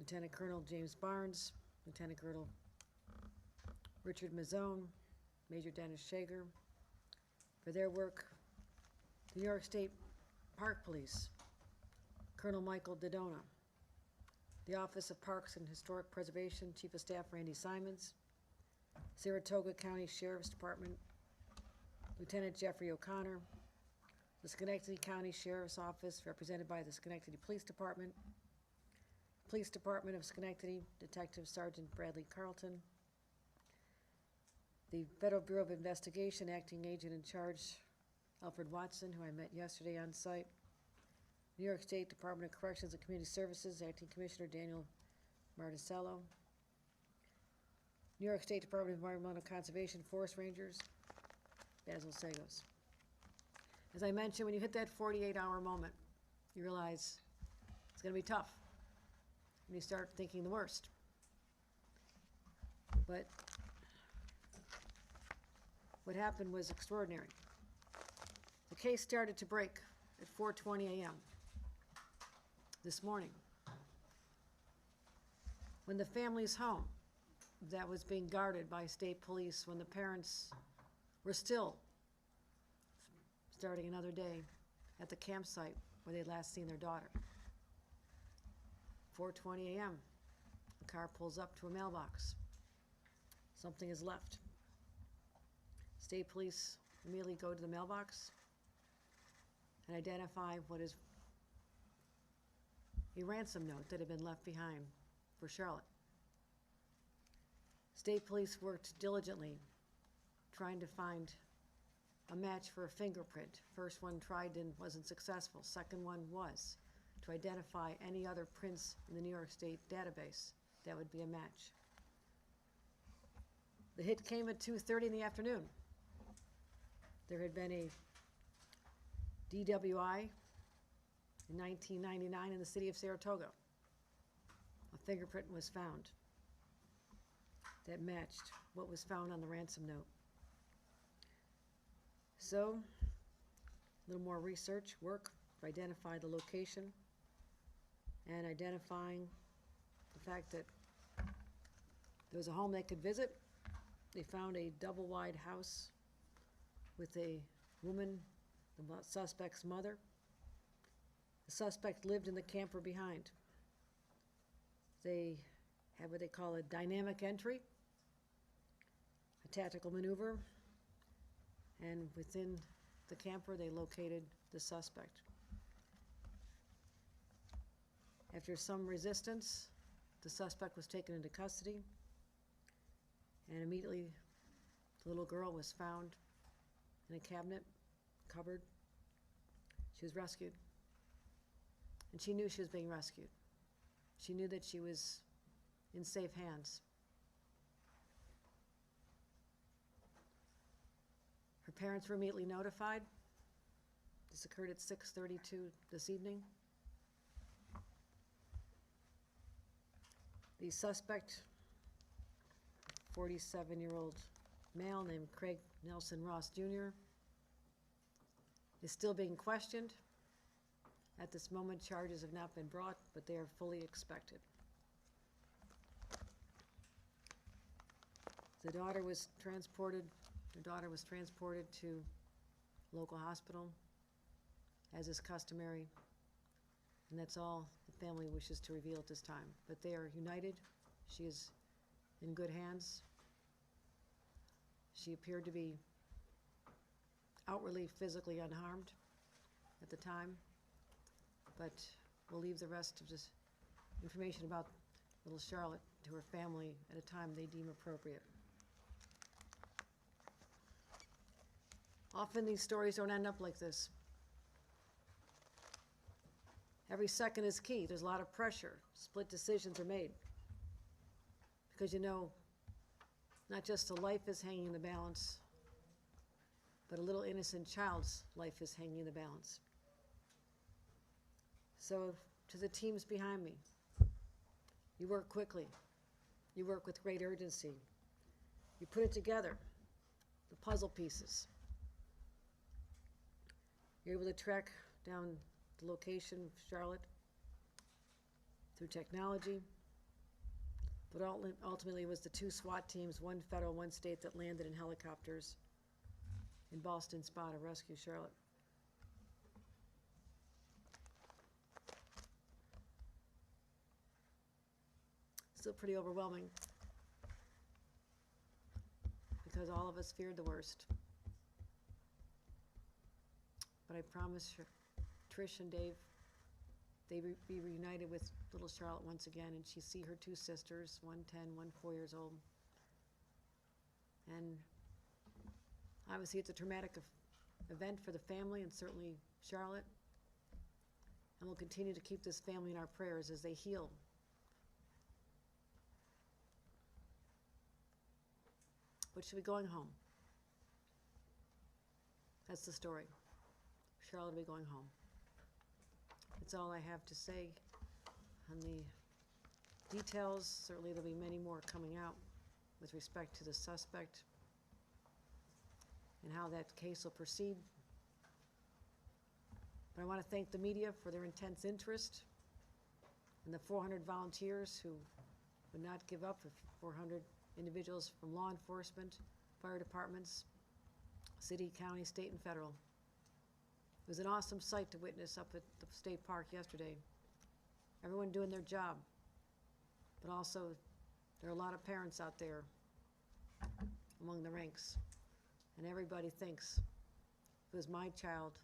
Lieutenant Colonel James Barnes, Lieutenant Colonel Richard Mazzone, Major Dennis Shager. For their work, the New York State Park Police, Colonel Michael Dodona. The Office of Parks and Historic Preservation, Chief of Staff Randy Simons. Saratoga County Sheriff's Department, Lieutenant Jeffrey O'Connor. The Schenectady County Sheriff's Office, represented by the Schenectady Police Department. Police Department of Schenectady, Detective Sergeant Bradley Carlton. The Federal Bureau of Investigation, Acting Agent in Charge, Alfred Watson, who I met yesterday on site. New York State Department of Corrections and Community Services, Acting Commissioner Daniel Marticello. New York State Department of Environmental Conservation, Forest Rangers, Basil Sagos. As I mentioned, when you hit that 48-hour moment, you realize it's going to be tough. And you start thinking the worst. But what happened was extraordinary. The case started to break at 4:20 a.m. this morning, when the family's home that was being guarded by state police, when the parents were still starting another day at the campsite where they'd last seen their daughter. 4:20 a.m., the car pulls up to a mailbox. Something is left. State police immediately go to the mailbox and identify what is a ransom note that had been left behind for Charlotte. State police worked diligently trying to find a match for a fingerprint. First one tried and wasn't successful. Second one was to identify any other prints in the New York State database that would be a match. The hit came at 2:30 in the afternoon. There had been a DWI in 1999 in the city of Saratoga. A fingerprint was found that matched what was found on the ransom note. So, a little more research, work to identify the location and identifying the fact that there was a home they could visit. They found a double-wide house with a woman, the suspect's mother. The suspect lived in the camper behind. They have what they call a dynamic entry, a tactical maneuver, and within the camper they located the suspect. After some resistance, the suspect was taken into custody, and immediately the little girl was found in a cabinet, cupboard. She was rescued. And she knew she was being rescued. She knew that she was in safe hands. Her parents were immediately notified. This occurred at 6:32 this evening. The suspect, 47-year-old male named Craig Nelson Ross Jr., is still being questioned. At this moment, charges have not been brought, but they are fully expected. Her daughter was transported to local hospital, as is customary, and that's all the family wishes to reveal at this time. But they are united. She is in good hands. She appeared to be outwardly physically unharmed at the time, but we'll leave the rest of this information about little Charlotte to her family at a time they deem appropriate. Often these stories don't end up like this. Every second is key. There's a lot of pressure. Split decisions are made. Because you know, not just a life is hanging in the balance, but a little innocent child's life is hanging in the balance. So, to the teams behind me, you work quickly. You work with great urgency. You put it together, the puzzle pieces. You're able to track down the location of Charlotte through technology, But ultimately, it was the 2 SWAT teams, 1 federal, 1 state, that landed in helicopters in Boston Spa to rescue Charlotte. Still pretty overwhelming, because all of us feared the worst. But I promise Trish and Dave, they be reunited with little Charlotte once again, and she see her 2 sisters, one 10, one 4 years old. And obviously it's a traumatic event for the family and certainly Charlotte. And we'll continue to keep this family in our prayers as they heal. But she'll be going home. That's the story. Charlotte will be going home. That's all I have to say on the details. Certainly there'll be many more coming out with respect to the suspect and how that case will proceed. But I want to thank the media for their intense interest and the 400 volunteers who would not give up, 400 individuals from law enforcement, fire departments, city, county, state, and federal. It was an awesome sight to witness up at the state park yesterday. Everyone doing their job. But also, there are a lot of parents out there among the ranks. And everybody thinks, if it was my child,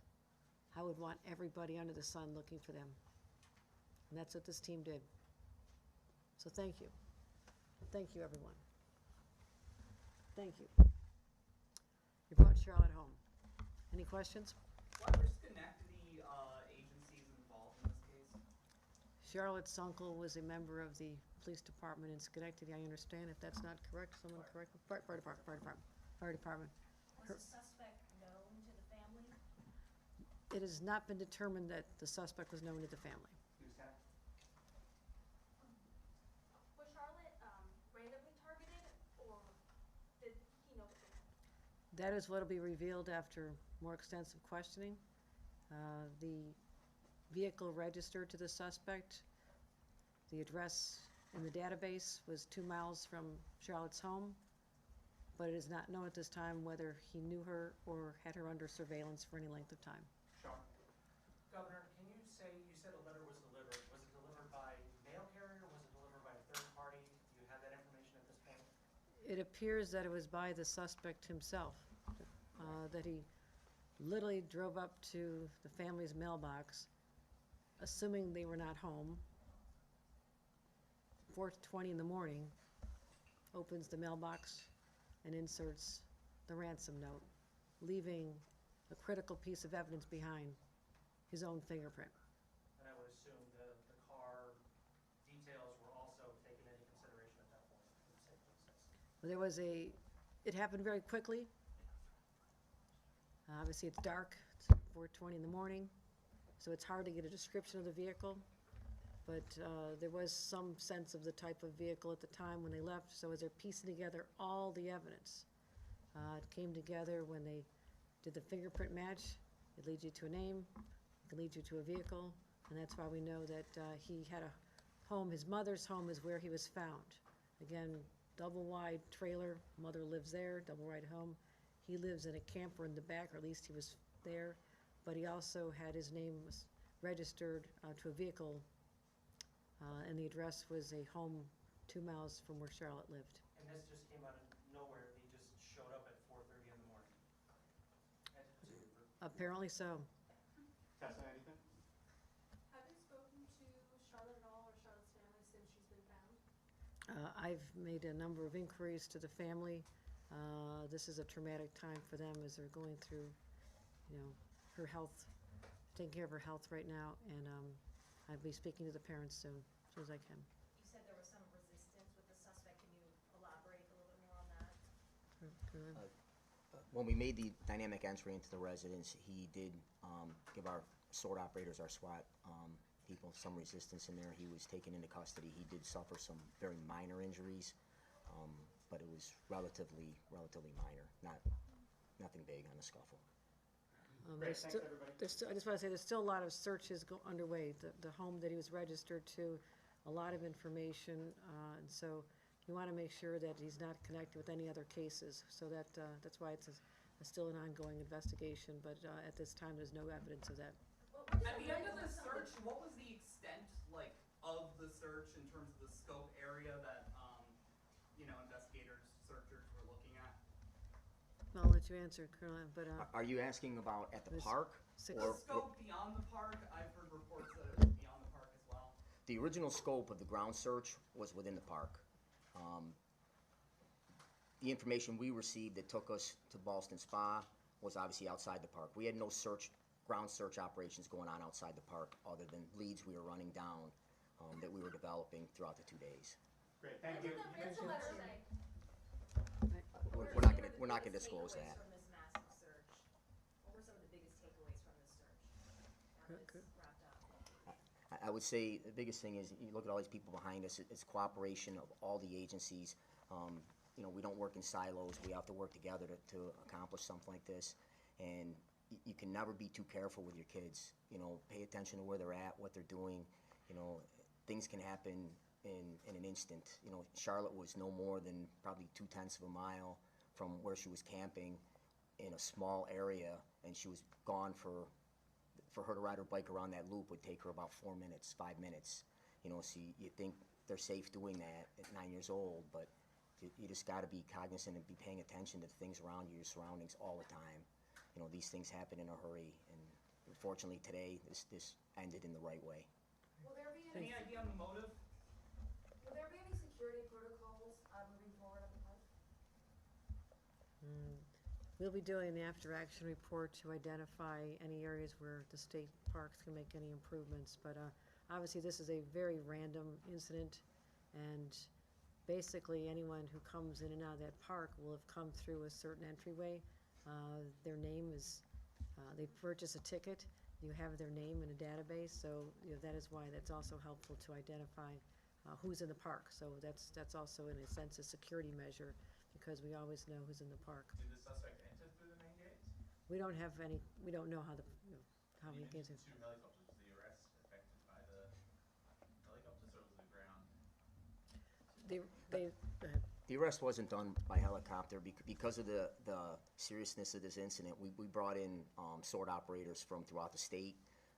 I would want everybody under the sun looking for them. And that's what this team did. So thank you. Thank you, everyone. Thank you. You brought Charlotte home. Any questions? What were Schenectady agencies involved in this case? Charlotte's uncle was a member of the police department in Schenectady, I understand. If that's not correct, someone correct me. Fire department. Was the suspect known to the family? It has not been determined that the suspect was known to the family. Who's that? Was Charlotte randomly targeted, or did he know the family? That is what will be revealed after more extensive questioning. The vehicle registered to the suspect, the address in the database was 2 miles from Charlotte's home, but it is not known at this time whether he knew her or had her under surveillance for any length of time. Sean. Governor, can you say, you said a letter was delivered. Was it delivered by mail carrier? Was it delivered by a third party? Do you have that information at this point? It appears that it was by the suspect himself, that he literally drove up to the family's mailbox, assuming they were not home, 4:20 in the morning, opens the mailbox and inserts the ransom note, leaving a critical piece of evidence behind, his own fingerprint. And I would assume the car details were also taken into consideration at that point for the safety process. There was it happened very quickly. Obviously it's dark, it's 4:20 in the morning, so it's hard to get a description of the vehicle. But there was some sense of the type of vehicle at the time when they left, so as they're piecing together all the evidence, it came together when they did the fingerprint match. It leads you to a name, it can lead you to a vehicle, and that's why we know that he had a home. His mother's home is where he was found. Again, double-wide trailer, mother lives there, double-wide home. He lives in a camper in the back, or at least he was there, but he also had his name registered to a vehicle, and the address was a home 2 miles from where Charlotte lived. And this just came out of nowhere. He just showed up at 4:30 in the morning. Apparently so. Tessa, anything? Have you spoken to Charlotte at all, or Charlotte's family, since she's been found? I've made a number of inquiries to the family. This is a traumatic time for them as they're going through, her health, taking care of her health right now, and I'll be speaking to the parents soon as I can. You said there was some resistance with the suspect. Can you elaborate a little bit more on that? When we made the dynamic entry into the residence, he did give our sword operators, our SWAT people, some resistance in there. He was taken into custody. He did suffer some very minor injuries, but it was relatively minor, nothing big on the scuffle. Great, thanks, everybody. I just want to say, there's still a lot of searches underway. The home that he was registered to, a lot of information, and so you want to make sure that he's not connected with any other cases, so that's why it's still an ongoing investigation, but at this time, there's no evidence of that. At the end of the search, what was the extent, like, of the search in terms of the scope area that, investigators, searchers were looking at? I'll let you answer, Colonel, but, Are you asking about at the This- park? six- The Or- scope beyond the park, I've heard reports that it was beyond the park as well. The original scope of the ground search was within the park. The information we received that took us to Ballston Spa was obviously outside the park. We had no ground search operations going on outside the park, other than leads we were running down that we were developing throughout the 2 days. Great, What thank did you. the ransom letter say? We're not gonna disclose that. What were some of the biggest takeaways from this massive search? What were some of the biggest takeaways from this search? Now that Good. it's wrapped up. I would say the biggest thing is, you look at all these people behind us, it's cooperation of all the agencies. We don't work in silos, we have to work together to accomplish something like this. And you can never be too careful with your kids. Pay attention to where they're at, what they're doing. Things can happen in an instant. Charlotte was no more than probably 2/10 of a mile from where she was camping in a small area, and she was gone for her to ride her bike around that loop would take her about 4 minutes, 5 minutes. So you think they're safe doing that at 9 years old, but you just got to be cognizant and be paying attention to the things around you, your surroundings all the time. These things happen in a hurry, and unfortunately today, this ended in the right way. Will there be Any idea on the motive? will there be any security protocols moving forward at the park? We'll be doing the after-action report to identify any areas where the state parks can make any improvements, but obviously, this is a very random incident, and basically, anyone who comes in and out of that park will have come through a certain entryway. Their name is, they purchase a ticket, you have their name in a database, so that is why that's also helpful to identify who's in the park. So that's also, in a sense, a security measure, because we always know who's in the park. Did the suspect enter through the main gates? We don't know how how he You gets in. mentioned 2 helicopters. Was the arrest affected by the helicopters, or was the ground? Go ahead. The arrest wasn't done by helicopter because of the seriousness of this incident. We brought in sword operators from throughout the state,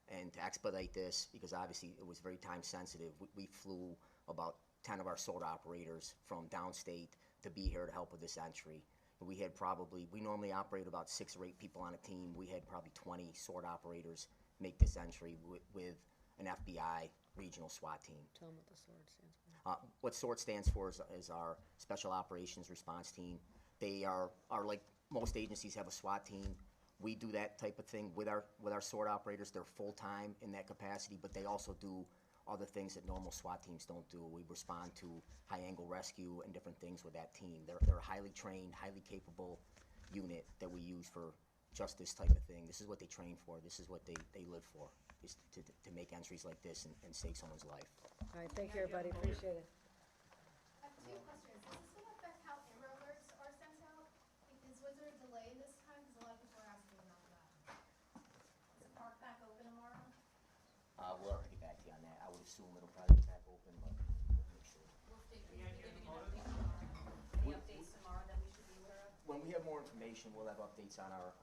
and to expedite this, because obviously it was very time sensitive, we flew about 10 of our sword operators from downstate to be here to help with this entry. We normally operate about 6 or 8 people on a team. We had probably 20 sword operators make this entry with an FBI regional SWAT team. Tell them what the sword stands for. What SWORD stands for is our Special Operations Response Team. They are like most agencies have a SWAT team. We do that type of thing with our SWORD operators. They're full-time in that capacity, but they also do other things that normal SWAT teams don't do. We respond to high-angle rescue and different things with that team. They're a highly trained, highly capable unit that we use for just this type of thing. This is what they train for. This is what they live for, is to make entries like this and save someone's life. All right, thank you, everybody, appreciate it. I have 2 questions. Is this going to affect how error alerts are sent out? Because was there a delay this time? Because a lot of people are asking about that. Is the park back open tomorrow? We'll have to get back to you on that. I would assume it'll probably be back open, but we'll make sure. Will they be Any idea giving of an the update tomorrow? Any updates tomorrow that we should be aware of? When we have more information, we'll have updates on our